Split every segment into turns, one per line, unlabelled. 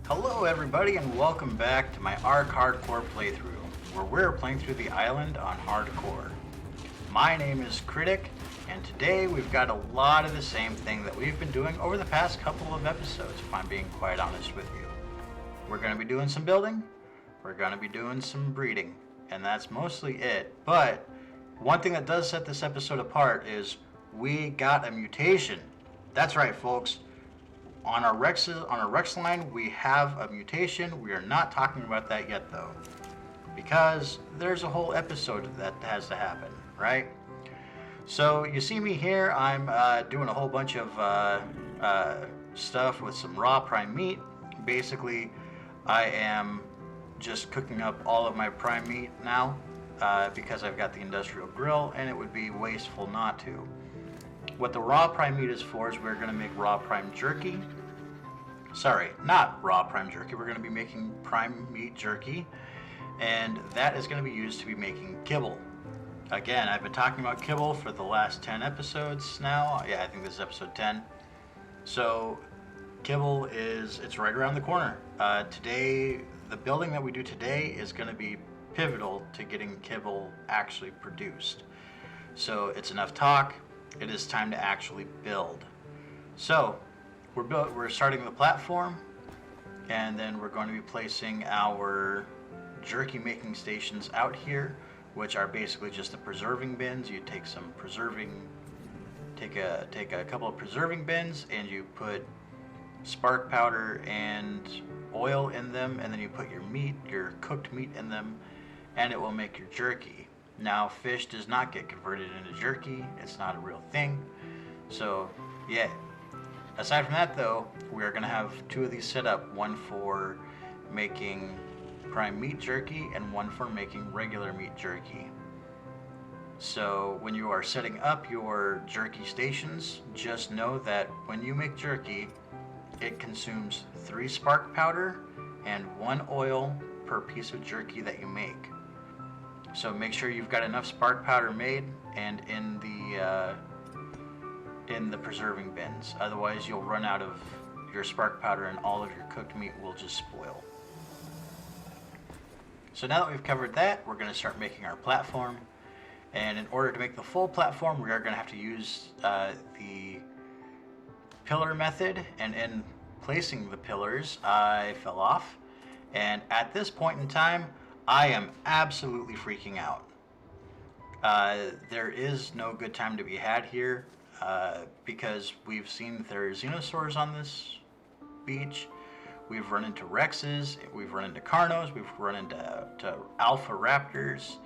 Hello everybody and welcome back to my ARK Hardcore playthrough, where we're playing through the island on Hardcore. My name is Critic, and today we've got a lot of the same thing that we've been doing over the past couple of episodes, if I'm being quite honest with you. We're going to be doing some building, we're going to be doing some breeding, and that's mostly it. But one thing that does set this episode apart is we got a mutation. That's right, folks. On our Rex line, we have a mutation. We are not talking about that yet, though, because there's a whole episode that has to happen, right? So you see me here. I'm doing a whole bunch of stuff with some raw prime meat. Basically, I am just cooking up all of my prime meat now because I've got the industrial grill, and it would be wasteful not to. What the raw prime meat is for is we're going to make raw prime jerky. Sorry, not raw prime jerky. We're going to be making prime meat jerky, and that is going to be used to be making kibble. Again, I've been talking about kibble for the last 10 episodes now. Yeah, I think this is episode 10. So kibble it's right around the corner. Today, the building that we do today is going to be pivotal to getting kibble actually produced. So it's enough talk. It is time to actually build. So we're starting the platform, and then we're going to be placing our jerky making stations out here, which are basically just the preserving bins. You take a couple of preserving bins, and you put spark powder and oil in them, and then you put your cooked meat in them, and it will make your jerky. Now, fish does not get converted into jerky. It's not a real thing. So, yeah. Aside from that, though, we are going to have two of these set up. One for making prime meat jerky and one for making regular meat jerky. So, when you are setting up your jerky stations, just know that when you make jerky, it consumes 3 spark powder and 1 oil per piece of jerky that you make. So make sure you've got enough spark powder made and in the preserving bins. Otherwise, you'll run out of your spark powder and all of your cooked meat will just spoil. So now that we've covered that, we're going to start making our platform. And in order to make the full platform, we are going to have to use the pillar method. And in placing the pillars, I fell off. And at this point in time, I am absolutely freaking out. There is no good time to be had here because we've seen there's xenosaurs on this beach. We've run into Rexes, we've run into Carnos, we've run into Alpha Raptors.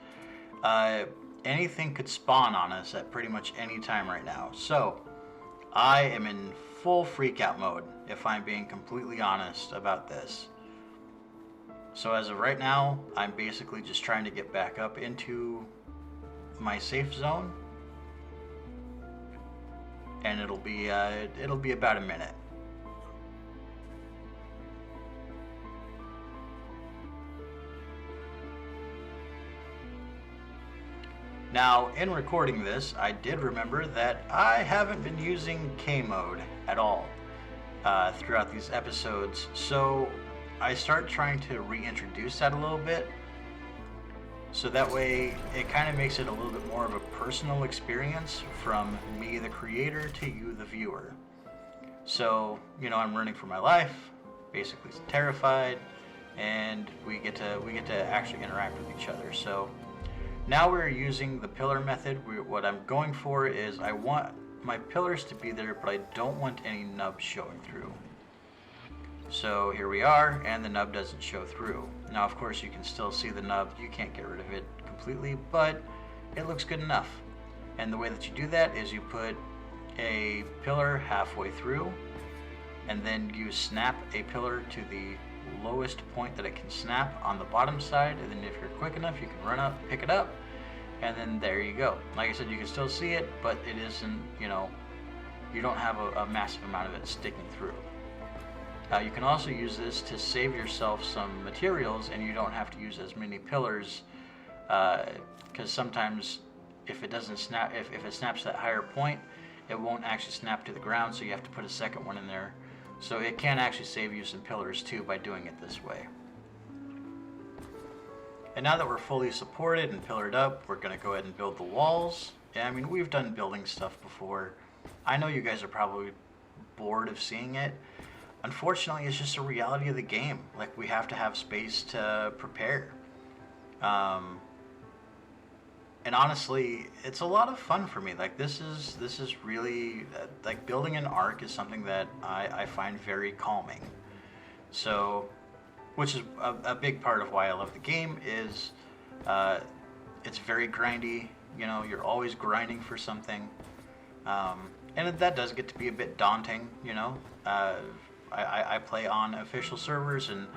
Anything could spawn on us at pretty much any time right now. So I am in full freak out mode, if I'm being completely honest about this. So as of right now, I'm basically just trying to get back up into my safe zone, and it'll be about a minute. Now, in recording this, I did remember that I haven't been using K mode at all throughout these episodes, so I start trying to reintroduce that a little bit, so that way it kind of makes it a little bit more of a personal experience from me, the creator, to you, the viewer. So, I'm running for my life, basically terrified, and we get to actually interact with each other. So now we're using the pillar method. What I'm going for is I want my pillars to be there, but I don't want any nubs showing through. So here we are, and the nub doesn't show through. Now, of course, you can still see the nub. You can't get rid of it completely, but it looks good enough. And the way that you do that is you put a pillar halfway through, and then you snap a pillar to the lowest point that it can snap on the bottom side, and then if you're quick enough, you can run up, pick it up, and then there you go. Like I said, you can still see it, but it isn't, you don't have a massive amount of it sticking through. You can also use this to save yourself some materials, and you don't have to use as many pillars, because sometimes if it doesn't snap, if it snaps to that higher point, it won't actually snap to the ground, so you have to put a second one in there So it can actually save you some pillars too by doing it this way. And now that we're fully supported and pillared up, we're going to go ahead and build the walls. Yeah, I mean, we've done building stuff before. I know you guys are probably bored of seeing it. Unfortunately, it's just a reality of the game. Like, we have to have space to prepare. And honestly, it's a lot of fun for me. Like, this is really like building an ARK is something that I find very calming. So, which is a big part of why I love the game is it's very grindy. You know, you're always grinding for something, and that does get to be a bit daunting. You know, I play on official servers, and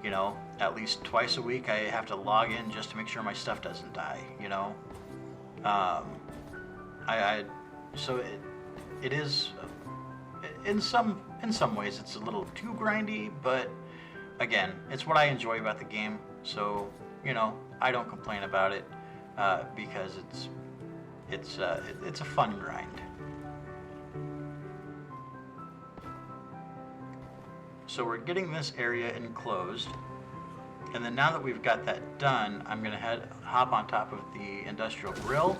you know, at least twice a week I have to log in just to make sure my stuff doesn't die. You know, so it is in some ways it's a little too grindy, but again, it's what I enjoy about the game. So you know, I don't complain about it because it's a fun grind. So we're getting this area enclosed, and then now that we've got that done, I'm gonna hop on top of the industrial grill,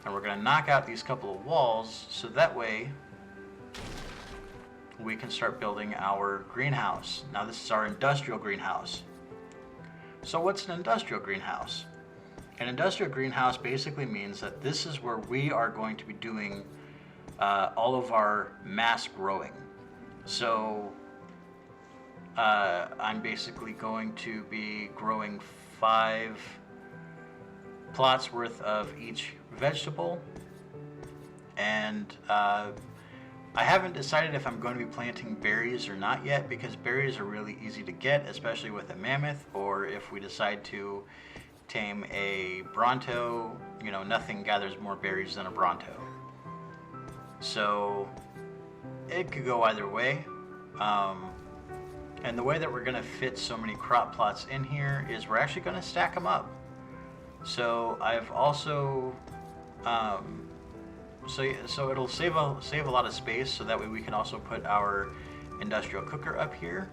and we're gonna knock out these couple of walls so that way we can start building our greenhouse. Now this is our industrial greenhouse. So what's an industrial greenhouse? An industrial greenhouse basically means that this is where we are going to be doing all of our mass growing. So I'm basically going to be growing 5 plots worth of each vegetable, and I haven't decided if I'm going to be planting berries or not yet, because berries are really easy to get, especially with a mammoth, or if we decide to tame a Bronto. You know, nothing gathers more berries than a Bronto. So it could go either way. And the way that we're going to fit so many crop plots in here is we're actually going to stack them up. So I've also so it'll save a lot of space, so that way we can also put our industrial cooker up here,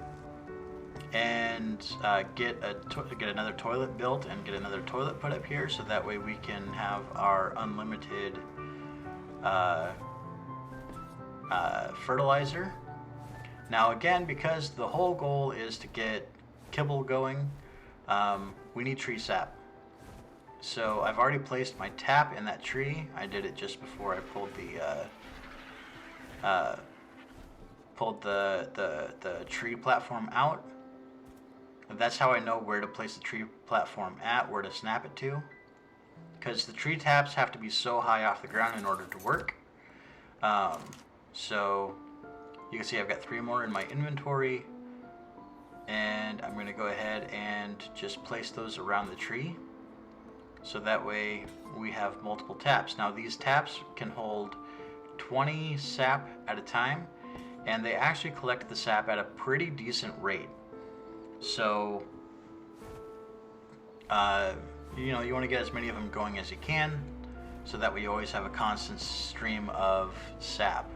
and get another toilet built and get another toilet put up here, so that way we can have our unlimited fertilizer. Now again, because the whole goal is to get kibble going, we need tree sap. So I've already placed my tap in that tree. I did it just before I pulled the tree platform out. That's how I know where to place the tree platform at, where to snap it to, because the tree taps have to be so high off the ground in order to work. So you can see I've got 3 more in my inventory, and I'm going to go ahead and just place those around the tree, so that way we have multiple taps. Now these taps can hold 20 sap at a time, and they actually collect the sap at a pretty decent rate. So you know, you want to get as many of them going as you can, so that we always have a constant stream of sap.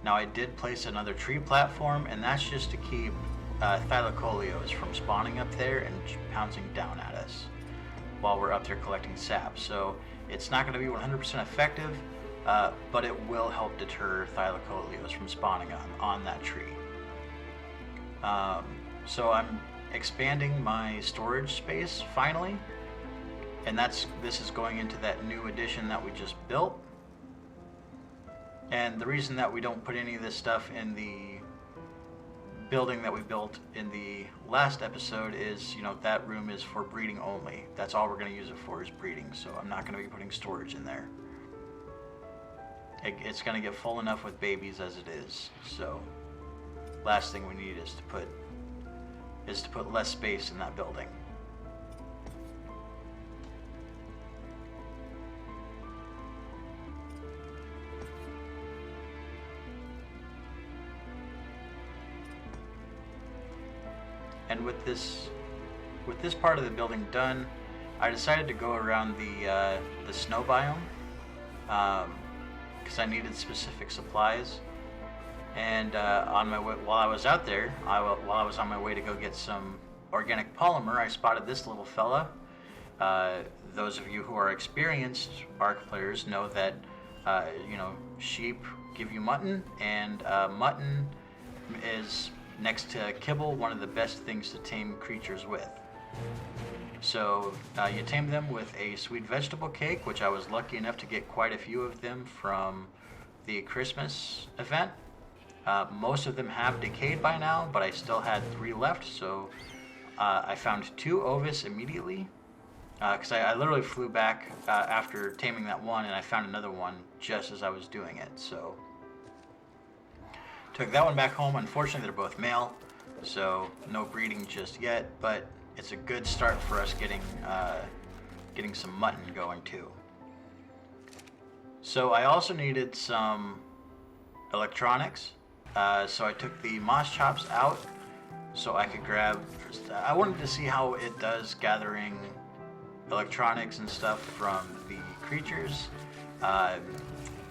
Now I did place another tree platform, and that's just to keep thylacoleos from spawning up there and pouncing down at us while we're up there collecting sap. So it's not going to be 100% effective, but it will help deter thylacoleos from spawning on that tree. So I'm expanding my storage space finally, and this is going into that new addition that we just built. And the reason that we don't put any of this stuff in the building that we built in the last episode is, you know, that room is for breeding only. That's all we're going to use it for, is breeding. So I'm not going to be putting storage in there. It's going to get full enough with babies as it is. So last thing we need is to put less space in that building. And with this part of the building done, I decided to go around the snow biome, because I needed specific supplies. And on my way, while I was out there, while I was on my way to go get some organic polymer, I spotted this little fella. Those of you who are experienced ARK players know that sheep give you mutton, and mutton is, next to kibble, one of the best things to tame creatures with. So you tame them with a sweet vegetable cake, which I was lucky enough to get quite a few of them from the Christmas event. Most of them have decayed by now, but I still had 3 left, so I found 2 ovis immediately, because I literally flew back after taming that one, and I found another one just as I was doing it. So took that one back home. Unfortunately, they're both male, so no breeding just yet, but it's a good start for us getting some mutton going too. So I also needed some electronics, so I took the moss chops out so I could grab. I wanted to see how it does gathering electronics and stuff from the creatures.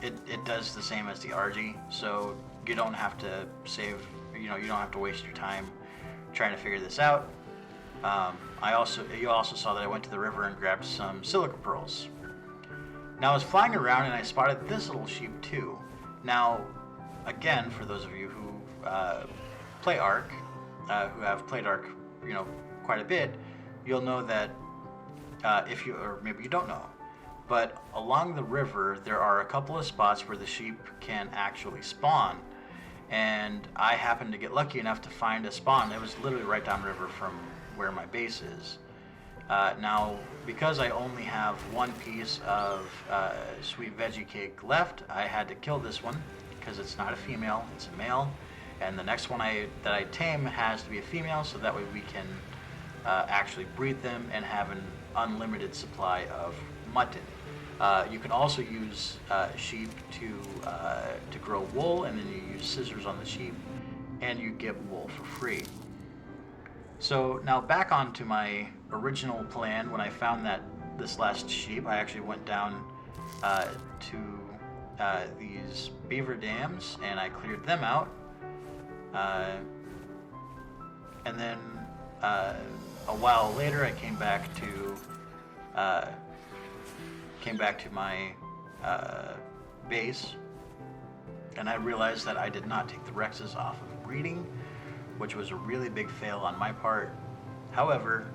It does the same as the RG, so you don't have to save. You don't have to waste your time trying to figure this out. You also saw that I went to the river and grabbed some silica pearls. Now I was flying around and I spotted this little sheep too. Now, again, for those of you who play ARK, who have played ARK, quite a bit, you'll know that or maybe you don't know, but along the river there are a couple of spots where the sheep can actually spawn, and I happened to get lucky enough to find a spawn. It was literally right downriver from where my base is. Now, because I only have 1 piece of sweet veggie cake left, I had to kill this one because it's not a female, it's a male, and the next one that I tame has to be a female, so that way we can actually breed them and have an unlimited supply of mutton. You can also use sheep to grow wool, and then you use scissors on the sheep and you get wool for free. So now back onto my original plan. When I found this last sheep, I actually went down to these beaver dams and I cleared them out. And then a while later, I came back to my base, and I realized that I did not take the Rexes off of breeding, which was a really big fail on my part. However,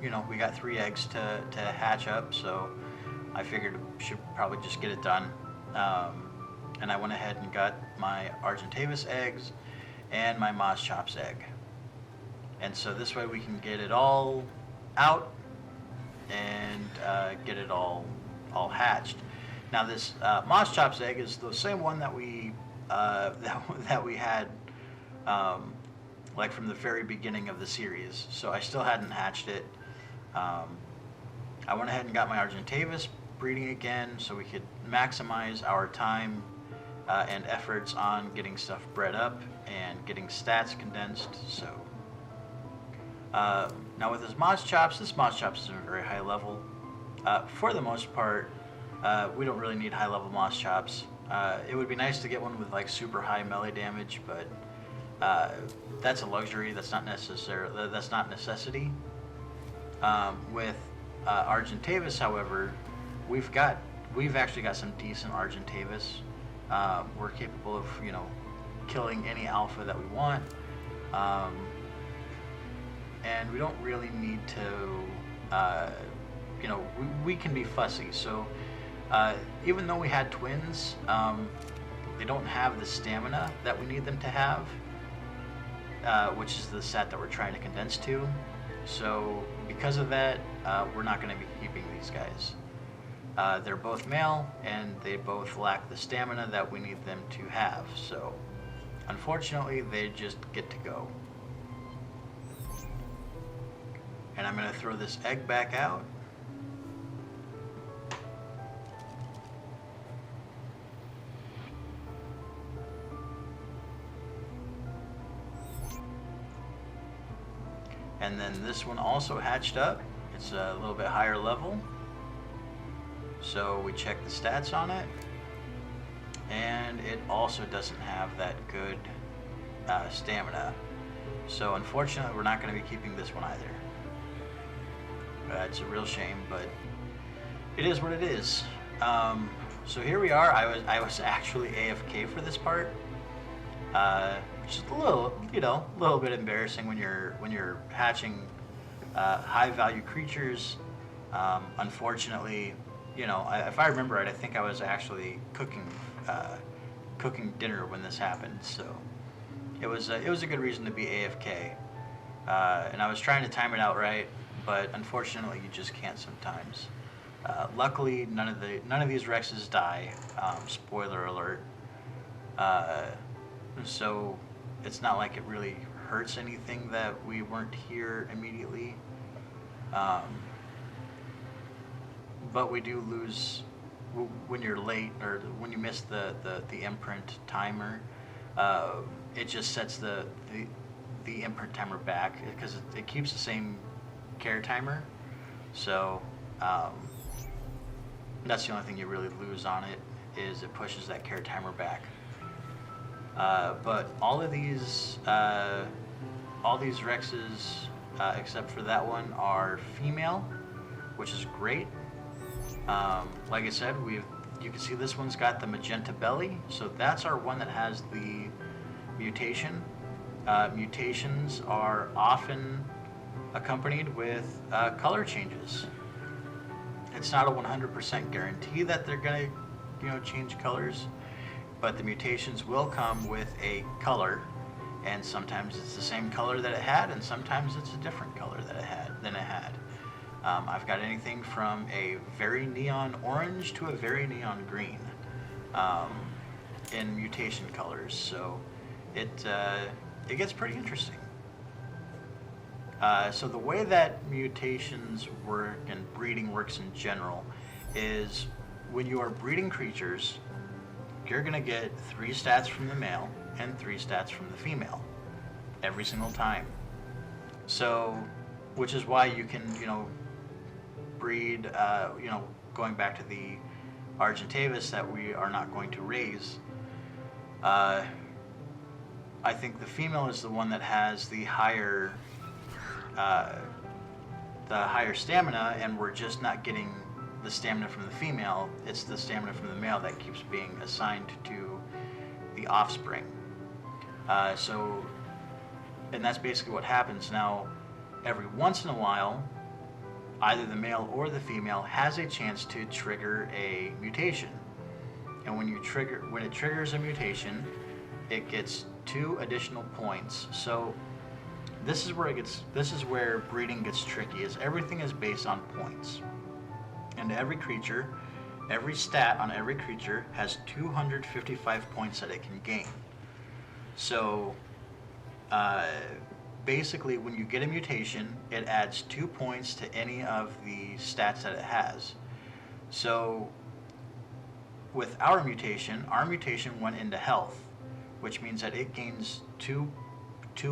we got 3 eggs to hatch up, so I figured we should probably just get it done. And I went ahead and got my Argentavis eggs and my Moss Chops egg. And so this way we can get it all out and get it all hatched. Now this Moss Chops egg is the same one that we that we had like from the very beginning of the series. So I still hadn't hatched it. I went ahead and got my Argentavis breeding again so we could maximize our time and efforts on getting stuff bred up and getting stats condensed. So now with this Moss Chops isn't a very high level. For the most part, we don't really need high level Moss Chops. It would be nice to get one with like super high melee damage, but that's a luxury. That's not necessity. With Argentavis, however, we've actually got some decent Argentavis. We're capable of killing any alpha that we want, and we don't really need to. We can be fussy. So even though we had twins, they don't have the stamina that we need them to have, which is the stat that we're trying to condense to. So because of that, we're not going to be keeping these guys. They're both male, and they both lack the stamina that we need them to have. So unfortunately, they just get to go. And I'm going to throw this egg back out. And then this one also hatched up. It's a little bit higher level. So we check the stats on it. and it also doesn't have that good stamina. So unfortunately, we're not going to be keeping this one either. It's a real shame, but it is what it is. So here we are. I was actually AFK for this part, which is a little, a little bit embarrassing when you're hatching high value creatures. Unfortunately, if I remember right, I think I was actually cooking dinner when this happened. So it was a good reason to be AFK, and I was trying to time it out right, but unfortunately, you just can't sometimes. Luckily, none of these Rexes die. Spoiler alert. So it's not like it really hurts anything that we weren't here immediately. But we do lose when you're late or when you miss the imprint timer. It just sets the imprint timer back because it keeps the same care timer. So that's the only thing you really lose on it, is it pushes that care timer back. But all these Rexes, except for that one, are female, which is great. Like I said, you can see this one's got the magenta belly, so that's our one that has the mutation. Mutations are often accompanied with color changes. It's not a 100% guarantee that they're gonna, change colors, but the mutations will come with a color, and sometimes it's the same color that it had, and sometimes it's a different color than it had. I've got anything from a very neon orange to a very neon green in mutation colors, so it gets pretty interesting. So the way that mutations work and breeding works in general is when you are breeding creatures, you're going to get 3 stats from the male and 3 stats from the female every single time. So, which is why you can, breed, going back to the Argentavis that we are not going to raise. I think the female is the one that has the higher stamina, and we're just not getting the stamina from the female. It's the stamina from the male that keeps being assigned to the offspring. And that's basically what happens. Now, every once in a while, either the male or the female has a chance to trigger a mutation. And when it triggers a mutation, it gets 2 additional points. So this is where breeding gets tricky, is everything is based on points. And every stat on every creature has 255 points that it can gain. So basically, when you get a mutation, it adds 2 points to any of the stats that it has. So with our mutation went into health, which means that it gains 2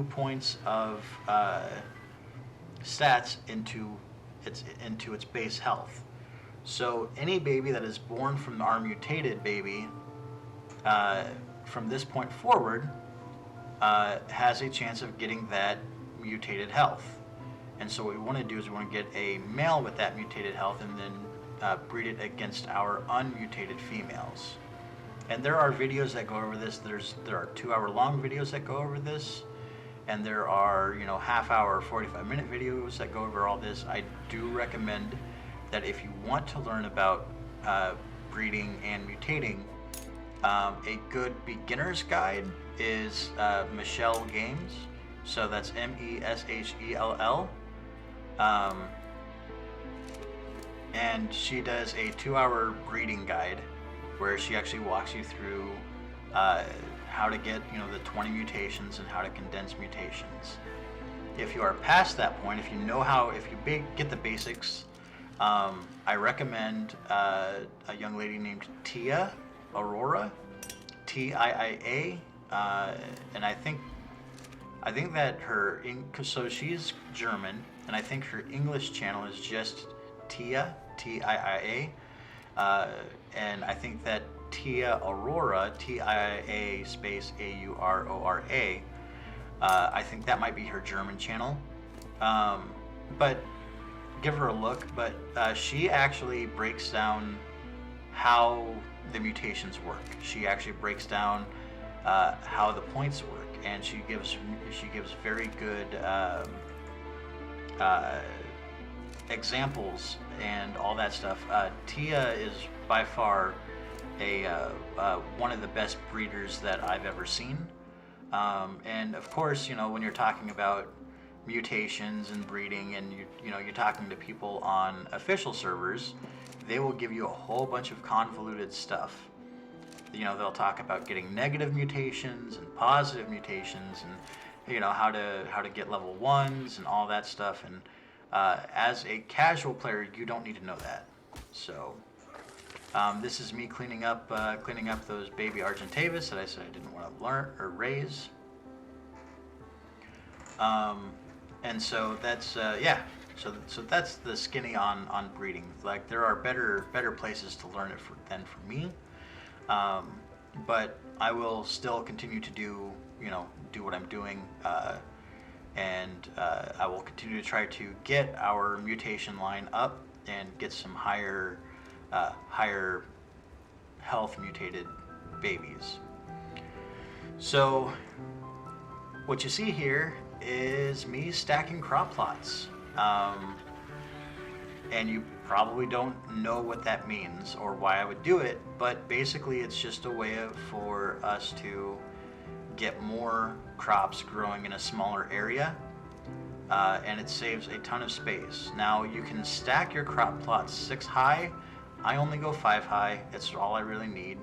points of stats into its base health. So any baby that is born from our mutated baby, from this point forward, has a chance of getting that mutated health. And so what we want to do is we want to get a male with that mutated health and then breed it against our unmutated females. And there are videos that go over this. There are 2-hour-long videos that go over this, and there are half-hour, 45-minute videos that go over all this. I do recommend that if you want to learn about breeding and mutating, a good beginner's guide is Michelle Games. So that's Meshell. And she does a 2-hour breeding guide where she actually walks you through how to get the 20 mutations and how to condense mutations. If you are past that point, if you get the basics, I recommend a young lady named Tia Aurora, TIIA, and I think that so she's German, and I think her English channel is just Tia, TIIA, and I think that Tia Aurora, TIA space AURORA. I think that might be her German channel. But give her a look. But she actually breaks down how the mutations work. She actually breaks down how the points work, and she gives very good examples and all that stuff. Tia is by far one of the best breeders that I've ever seen. And of course, you know, when you're talking about mutations and breeding, and you're talking to people on official servers, they will give you a whole bunch of convoluted stuff. You know, they'll talk about getting negative mutations and positive mutations, and you know how to get level 1s and all that stuff. And as a casual player, you don't need to know that. So this is me cleaning up those baby Argentavis that I said I didn't want to learn or raise. And so that's yeah. So that's the skinny on breeding. Like, there are better places to learn it than for me. But I will still continue to do what I'm doing, and I will continue to try to get our mutation line up and get some higher health mutated babies. So what you see here is me stacking crop plots. And you probably don't know what that means or why I would do it, but basically it's just a way for us to get more crops growing in a smaller area, and it saves a ton of space. Now you can stack your crop plots 6 high. I only go 5 high. It's all I really need.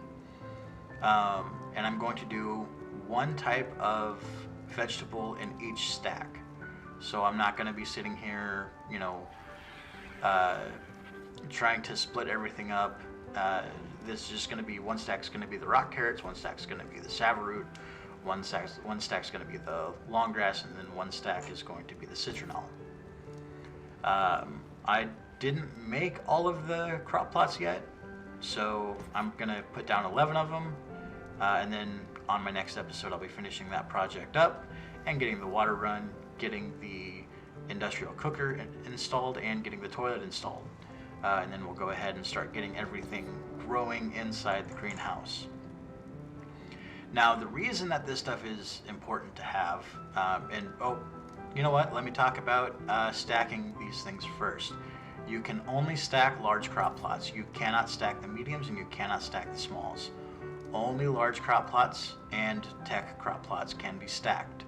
And I'm going to do one type of vegetable in each stack. So I'm not going to be sitting here, trying to split everything up. This is just going to be, one stack's going to be the rock carrots, one stack's going to be the savaroot, one stack's going to be the long grass, and then one stack is going to be the citronal. I didn't make all of the crop plots yet, so I'm going to put down 11 of them, and then on my next episode I'll be finishing that project up and getting the water run, getting the industrial cooker installed, and getting the toilet installed. And then we'll go ahead and start getting everything growing inside the greenhouse. Now, the reason that this stuff is important to have, and oh, you know what? Let me talk about stacking these things first. You can only stack large crop plots. You cannot stack the mediums and you cannot stack the smalls. Only large crop plots and tech crop plots can be stacked.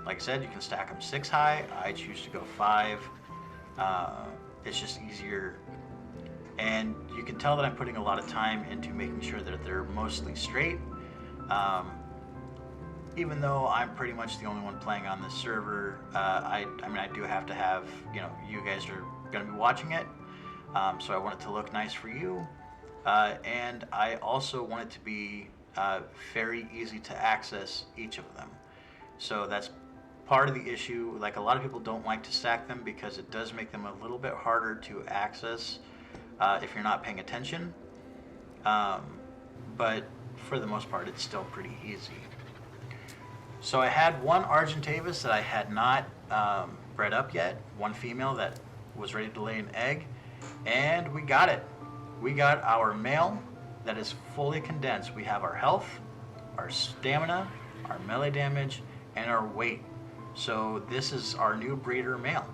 Like I said, you can stack them 6 high. I choose to go 5. It's just easier. And you can tell that I'm putting a lot of time into making sure that they're mostly straight. Even though I'm pretty much the only one playing on this server, I do have to have, you guys are going to be watching it. So I want it to look nice for you. And I also want it to be very easy to access each of them. So that's part of the issue. Like, a lot of people don't like to stack them because it does make them a little bit harder to access if you're not paying attention. But for the most part, it's still pretty easy. So I had one Argentavis that I had not bred up yet, one female that was ready to lay an egg, and we got it. We got our male that is fully condensed. We have our health, our stamina, our melee damage, and our weight. So this is our new breeder male.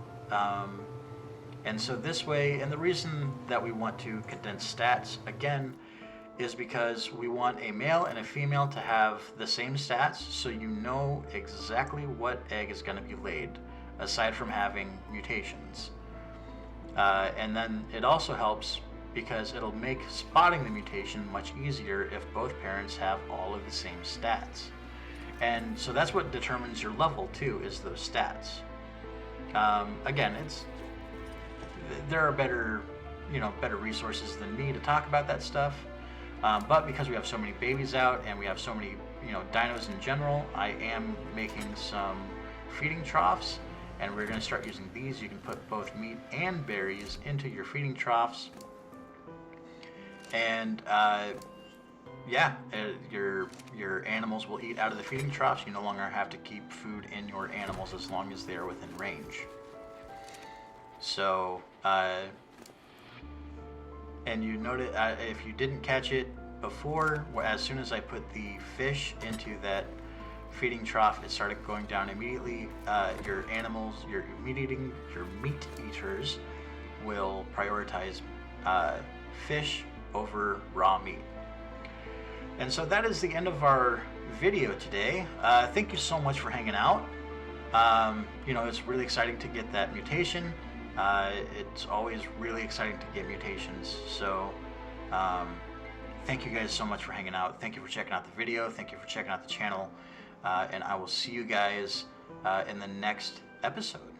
And so this way, and the reason that we want to condense stats, again, is because we want a male and a female to have the same stats, so you know exactly what egg is going to be laid, aside from having mutations. And then it also helps because it'll make spotting the mutation much easier if both parents have all of the same stats. And so that's what determines your level too, is those stats. Again, there are better resources than me to talk about that stuff. But because we have so many babies out and we have so many, dinos in general, I am making some feeding troughs, and we're going to start using these. You can put both meat and berries into your feeding troughs. And yeah, your animals will eat out of the feeding troughs. You no longer have to keep food in your animals as long as they are within range. So, and you notice if you didn't catch it before, as soon as I put the fish into that feeding trough, it started going down immediately. Your animals, your meat eaters, will prioritize fish over raw meat. And so that is the end of our video today. Thank you so much for hanging out. You know, it's really exciting to get that mutation. It's always really exciting to get mutations. So thank you guys so much for hanging out. Thank you for checking out the video. Thank you for checking out the channel. And I will see you guys in the next episode.